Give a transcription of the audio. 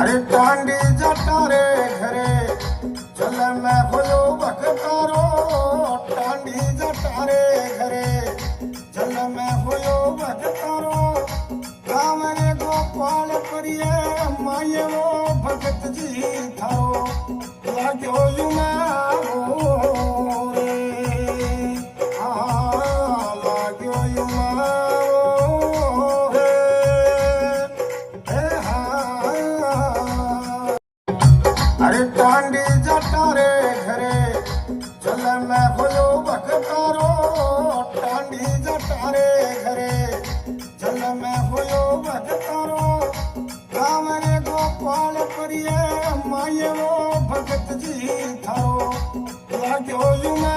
अरे टांडी जटा रे घरे चल मैं होयो भक्तारो टांडी जटा रे घरे चल मैं होयो भक्तारो गाँव रे गोपाल परिये माये वो भगत जी थारो लाग्यो युमारो रे लाग्यो युमारो रे अरे टांडी जटा रे घरे चल मैं होयो भक्तारो टांडी जटा रे घरे चल मैं होयो भक्तारो गाँव रे गोपाल परिये माये वो भगत जी थारो लाग्यो युमा